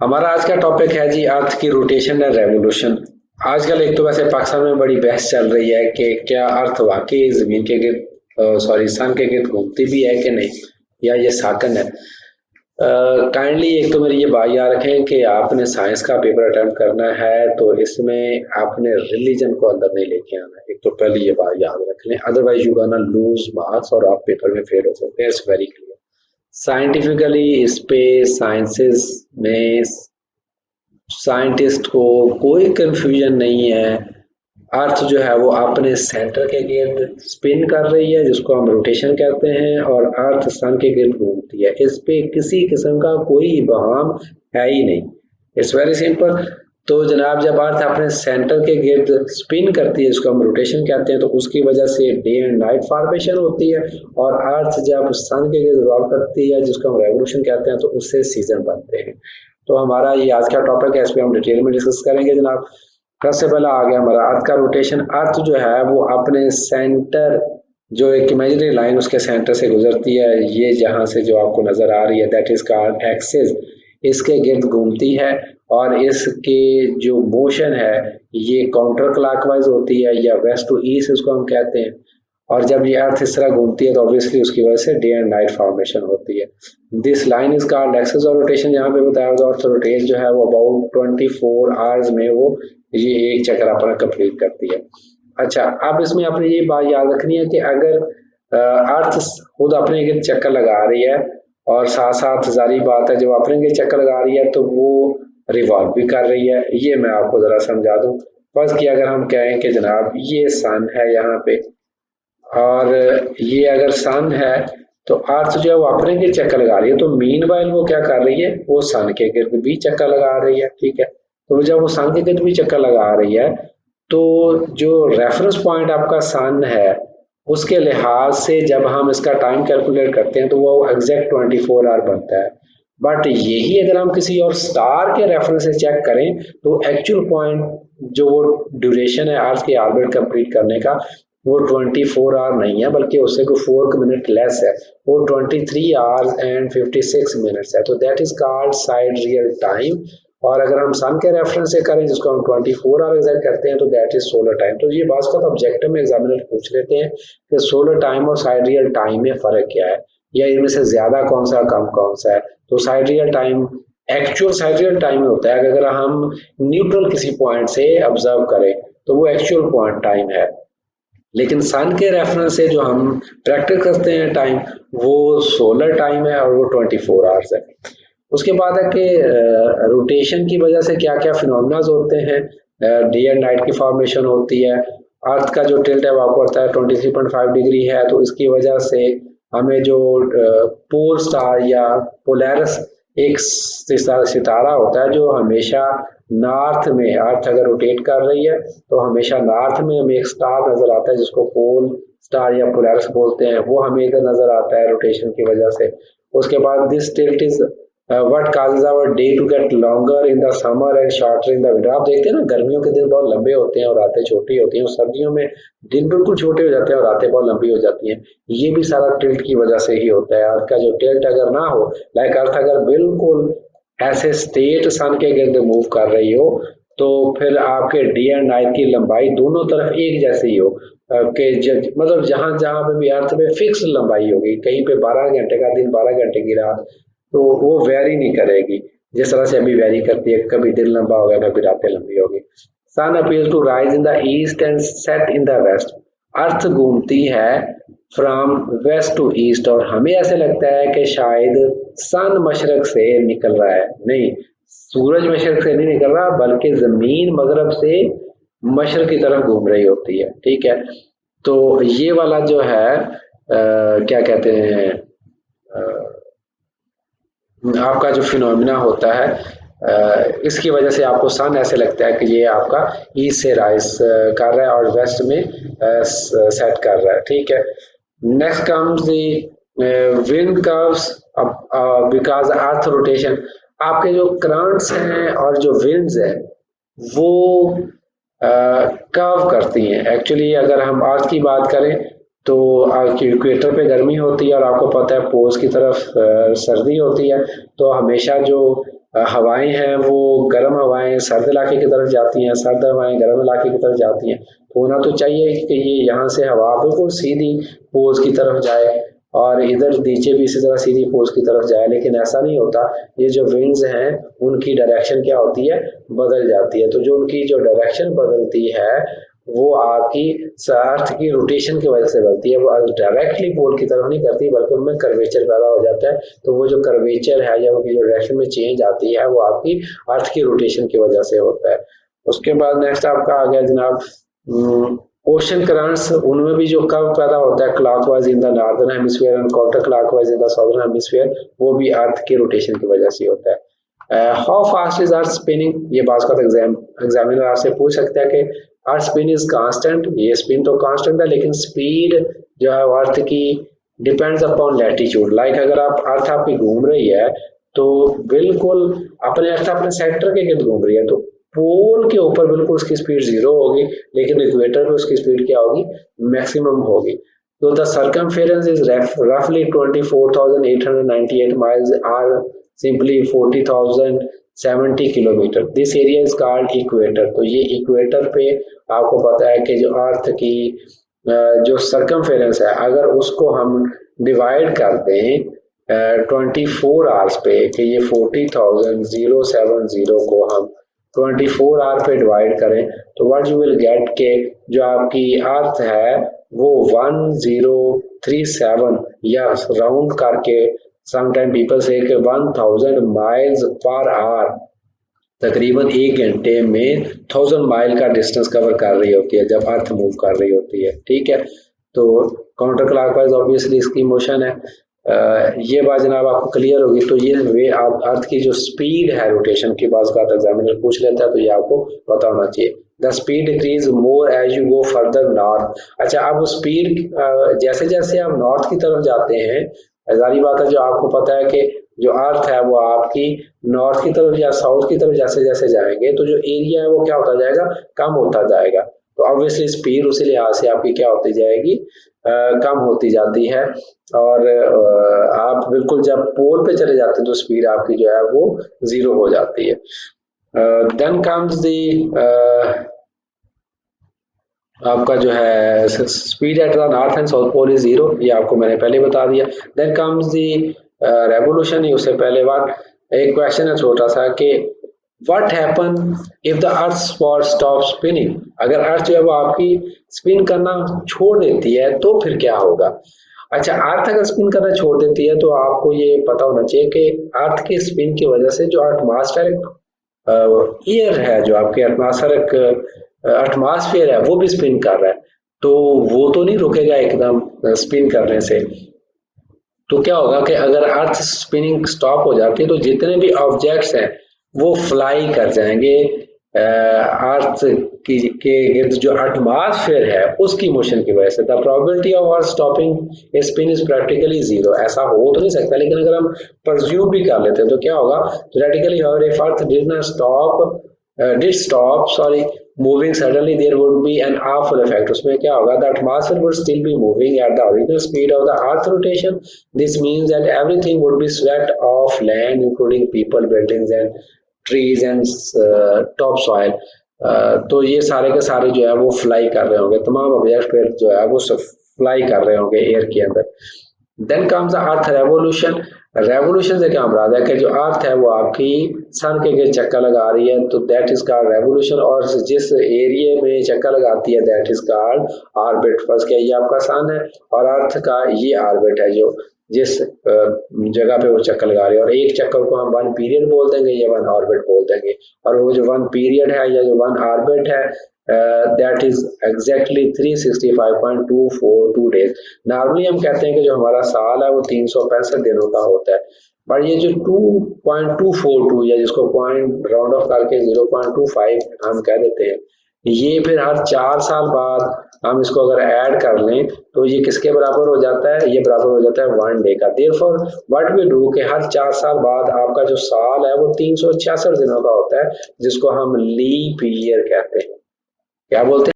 हमारा आज का टॉपिक है जी अर्थ की रोटेशन एंड रेवोल्यूशन। आजकल एक तो वैसे पाकिस्तान में बड़ी बहस चल रही है कि क्या अर्थ वाकई जमीन के गिर्द सॉरी सन के गिर्द घूमती भी है कि नहीं, या ये साकन है। काइंडली एक तो मेरी ये बात याद रखें कि आपने साइंस का पेपर अटेम्प्ट करना है तो इसमें आपने रिलीजन को अंदर नहीं लेके आना है। एक तो पहले ये बात याद रख लें, otherwise you gonna lose marks और आप पेपर में फेल हो सकते हैं। It's very clear. Scientifically space sciences में साइंटिस्ट को कोई कंफ्यूजन नहीं है। अर्थ जो है वो अपने सेंटर के गिर्द स्पिन कर रही है, जिसको हम रोटेशन कहते हैं, और अर्थ सन के गिर्द घूमती है। इस पे किसी किस्म का कोई इबहम है ही नहीं। It's very simple. तो जनाब, जब अर्थ अपने सेंटर के गिर्द स्पिन करती है, जिसको हम रोटेशन कहते हैं, तो उसकी वजह से डे एंड नाइट फॉर्मेशन होती है। और अर्थ जब सन के गिर्द रिवॉल्व करती है, जिसको हम रेवोल्यूशन कहते हैं, तो उससे सीजन बनते हैं। तो हमारा ये आज का टॉपिक है, इस पर हम डिटेल में डिस्कस करेंगे जनाब। सबसे पहला आ गया हमारा अर्थ का रोटेशन। अर्थ जो है वो अपने सेंटर, जो एक इमेजिनरी लाइन उसके सेंटर से गुजरती है, ये जहां से जो आपको नजर आ रही है, दैट इज कॉल्ड एक्सिस, इसके गिर्द घूमती है। और इसके जो मोशन है ये काउंटर क्लॉकवाइज होती है, या वेस्ट टू ईस्ट इसको हम कहते हैं। और जब ये अर्थ इस तरह घूमती है तो ऑब्वियसली उसकी वजह से डे एंड नाइट फॉर्मेशन होती है। This line is called axis of rotation. यहाँ पे बताया हुआ अर्थ रोटेट जो है वो अबाउट 24 आवर्स में वो ये एक चक्कर अपना कंप्लीट करती है। अच्छा, अब इसमें अपने ये बात याद रखनी है कि अगर अर्थ खुद अपने गिर्द चक्कर लगा रही है और साथ साथ जारी बात है जब अपने गिर्द चक्कर लगा रही है तो वो रिवॉल्व भी कर रही है। ये मैं आपको जरा समझा दूं। फर्स्ट की अगर हम कहें कि जनाब ये सन है यहाँ पे, और ये अगर सन है तो अर्थ जो है वो अपने गिर्द चक्कर लगा रही है, तो मीन वाइल वो क्या कर रही है, वो सन के गिर्द भी चक्कर लगा रही है। ठीक है, तो जब वो सन के गिर्द भी चक्कर लगा रही है तो जो रेफरेंस पॉइंट आपका सन है उसके लिहाज से जब हम इसका टाइम कैलकुलेट करते हैं तो वो एग्जैक्ट 24 आवर बनता है। बट यही अगर हम किसी और स्टार के रेफरेंस से चेक करें तो एक्चुअल पॉइंट जो वो ड्यूरेशन है अर्थ के ऑर्बिट कंप्लीट करने का, वो 24 आवर नहीं है, बल्कि उससे कोई 4 मिनट लेस है। वो 23 आवर्स एंड 56 मिनट्स है। तो that is called side real time. और अगर हम सन के रेफरेंस से करें जिसको हम 24 आवर एग्जैक्ट करते हैं तो दैट इज सोलर टाइम। तो ये बात का ऑब्जेक्टिव में एग्जामिनर पूछ लेते हैं कि सोलर टाइम और साइड रियल टाइम में फर्क क्या है, या इनमें से ज्यादा कौन सा कम कौन सा है। तो side real time actual side real time में होता है। अगर हम न्यूट्रल किसी पॉइंट से ऑब्जर्व करें तो वो एक्चुअल पॉइंट टाइम है। लेकिन सन के रेफरेंस से जो हम प्रैक्टिस करते हैं टाइम, वो सोलर टाइम है और वो 24 आवर्स है। उसके बाद है कि रोटेशन की वजह से क्या क्या फिनोमिनाज होते हैं। डे एंड नाइट की फॉर्मेशन होती है। अर्थ का जो टिल्ट है वो आपको पता है 23.5 डिग्री है, तो इसकी वजह से हमें जो पोल स्टार या पोलैरिस एक सितारा होता है जो हमेशा नॉर्थ में, अर्थ अगर रोटेट कर रही है तो हमेशा नॉर्थ में हमें एक स्टार नजर आता है जिसको पोल स्टार या पोलैरिस बोलते हैं, वो हमें इधर नजर आता है रोटेशन की वजह से। उसके बाद this tilt is what causes our day to get longer in the summer and shorter in the winter. आप देखते हैं ना, गर्मियों के दिन बहुत लंबे होते हैं और रातें छोटी होती हैं, और सर्दियों में दिन बिल्कुल छोटे हो जाते हैं और रातें बहुत लंबी हो जाती हैं। ये भी सारा टिल्ट की वजह से ही होता है। अर्थ का जो टिल्ट अगर ना हो, लाइक अर्थ अगर बिल्कुल ऐसे स्टेट सन के गिर्द मूव कर रही हो, तो फिर आपके डे एंड नाइट की लंबाई दोनों तरफ एक जैसी हो, कि मतलब जहां जहां पे भी अर्थ पे फिक्स लंबाई होगी, कहीं पे 12 घंटे का दिन 12 घंटे की रात, तो वो वेरी नहीं करेगी जिस तरह से अभी वेरी करती है। कभी दिन लंबा होगा, कभी रातें लंबी होगी। Sun appears to rise in the east and set in the west. Earth घूमती है फ्रॉम वेस्ट टू ईस्ट, और हमें ऐसे लगता है कि शायद सन मशरक से निकल रहा है। नहीं, सूरज मशरक से नहीं निकल रहा, बल्कि जमीन मगरब से मशरक की तरफ घूम रही होती है। ठीक है, तो ये वाला जो है क्या कहते हैं, आपका जो फिनोमिना होता है, इसकी वजह से आपको सन ऐसे लगता है कि ये आपका ईस्ट से राइज कर रहा है और वेस्ट में सेट कर रहा है। ठीक है, next comes the wind curves because earth rotation. आपके जो करंट्स हैं और जो विंड्स हैं वो कर्व करती हैं। एक्चुअली अगर हम अर्थ की बात करें तो इक्वेटर पे गर्मी होती है और आपको पता है पोल्स की तरफ सर्दी होती है, तो हमेशा जो हवाएं हैं वो गर्म हवाएं सर्द इलाके की तरफ जाती हैं, सर्द हवाएं गर्म इलाके की तरफ जाती हैं। तो होना तो चाहिए कि ये यहाँ से हवा बिल्कुल सीधी पोल्स की तरफ जाए और इधर नीचे भी इसी तरह सीधी पोल्स की तरफ जाए, लेकिन ऐसा नहीं होता। ये जो विंड्स हैं उनकी डायरेक्शन क्या होती है, बदल जाती है। तो जो उनकी जो डायरेक्शन बदलती है वो आपकी अर्थ की रोटेशन की वजह से बनती है। वो डायरेक्टली पोल की तरफ नहीं करती, बल्कि उनमें कर्वेचर पैदा हो जाता है। तो वो जो कर्वेचर है या उनकी जो डायरेक्शन में चेंज आती है वो आपकी अर्थ की रोटेशन की वजह से होता है। उसके बाद नेक्स्ट आपका आ गया जनाब ओशन करंट्स। उनमें भी जो कर्व पैदा होता है clockwise in the northern hemisphere and counter clockwise in the southern hemisphere, वो भी अर्थ की रोटेशन की वजह से होता है। How fast is earth spinning, ये बात का एग्जामिनर आपसे पूछ सकता है कि अर्थ स्पिन इज कांस्टेंट। ये स्पिन तो कांस्टेंट है, लेकिन स्पीड जो है अर्थ की डिपेंड्स अपॉन लैटिट्यूड। लाइक अगर आप अर्थ आपकी घूम रही है तो बिल्कुल अपने अर्थ अपने सेंटर के गिर्द घूम रही है, तो पोल के ऊपर बिल्कुल उसकी स्पीड 0 होगी, लेकिन इक्वेटर पे उसकी स्पीड क्या होगी, मैक्सिमम होगी। तो द सर्कमफेरेंस इज रफली 24,898 miles or simply 40,070 kilometre. This area is called equator. तो ये इक्वेटर पे आपको पता है कि जो अर्थ की जो सर्कमफेरेंस है, अगर उसको हम डिवाइड कर दें 24 आवर्स पे, कि ये 40,070 को हम 24 आवर पे डिवाइड करें, तो व्हाट यू विल गेट के जो आपकी अर्थ है वो 1037 या राउंड करके समटाइम पीपल से 1000 माइल्स पर आवर, तकरीबन 1 घंटे में 1000 माइल का डिस्टेंस कवर कर रही होती है जब अर्थ मूव कर रही होती है। ठीक है, तो काउंटर क्लॉकवाइज ऑब्वियसली इसकी मोशन है। ये बात जनाब आपको क्लियर होगी। तो ये वे आप अर्थ की जो स्पीड है रोटेशन की बात एग्जामिनर पूछ लेता है, तो ये आपको पता होना चाहिए। The speed decrease more as you go further north. अच्छा, अब स्पीड जैसे जैसे आप नॉर्थ की तरफ जाते हैं, जारी बात है जो आपको पता है कि जो अर्थ है वो आपकी नॉर्थ की तरफ या साउथ की तरफ जैसे जैसे जाएंगे तो जो एरिया है वो क्या होता जाएगा, कम होता जाएगा। तो ऑब्वियसली स्पीड उसी लिहाज से आपकी क्या होती जाएगी, कम होती जाती है। और आप बिल्कुल जब पोल पे चले जाते हैं तो स्पीड आपकी जो है वो 0 हो जाती है। देन कम्स दी आपका जो है speed at the north and south pole is 0, ये आपको मैंने पहले बता दिया। Then comes the revolution. उससे पहले बात एक क्वेश्चन है छोटा सा कि what happen if the earth stop spinning. अगर अर्थ जो है वो आपकी स्पिन करना छोड़ देती है तो फिर क्या होगा। अच्छा, अर्थ अगर स्पिन करना छोड़ देती है तो आपको ये पता होना चाहिए कि अर्थ के स्पिन की वजह से जो एटमॉस्फेरिक एयर है, जो आपके एटमॉस्फेयर है वो भी स्पिन कर रहा है, तो वो तो नहीं रुकेगा एकदम स्पिन करने से। तो क्या होगा कि अगर अर्थ स्पिनिंग स्टॉप हो जाती है तो जितने भी ऑब्जेक्ट्स हैं वो फ्लाई कर जाएंगे अर्थ की के गिर्द जो एटमॉस्फेयर है उसकी मोशन की वजह से। The probability of earth stopping spin is practically 0। ऐसा हो तो नहीं सकता, लेकिन अगर हम परज्यूम भी कर लेते हैं तो क्या होगा, theoretically however if earth did stop moving suddenly, there would be an awful effect। उसमें क्या होगा, the atmosphere would still be moving at the original speed of the earth rotation। This means that everything would be swept off land including people, buildings and trees and topsoil। तो ये सारे के सारे जो है वो फ्लाई कर रहे होंगे, तमाम ऑब्जेक्ट फिर जो है वो फ्लाई कर रहे होंगे एयर के अंदर। Then comes the earth revolution. Revolution से क्या मुराद है कि जो अर्थ है वो आपकी सन के गिर्द चक्कर लगा रही है, तो दैट इज कॉल्ड रेवोल्यूशन। और जिस एरिया में चक्कर लगाती है that is called orbit. First क्या, ये आपका सन है और अर्थ का ये ऑर्बिट है जो जिस जगह पे वो चक्कर लगा रही है। और एक चक्कर को हम 1 पीरियड बोल देंगे या 1 ऑर्बिट बोल देंगे। और वो जो 1 पीरियड है या जो 1 ऑर्बिट है that is exactly 365.242 days। Normally हम कहते हैं कि जो हमारा साल है वो 365 दिनों का होता है, बट ये जो 2.242 या जिसको पॉइंट राउंड ऑफ करके 0.25 हम कह देते हैं, ये फिर हर 4 साल बाद हम इसको अगर ऐड कर लें तो ये किसके बराबर हो जाता है, ये बराबर हो जाता है 1 डे का। देयरफॉर व्हाट वी डू कि हर 4 साल बाद आपका जो साल है वो 366 दिनों का होता है, जिसको हम लीप ईयर कहते हैं। क्या बोलते हैं?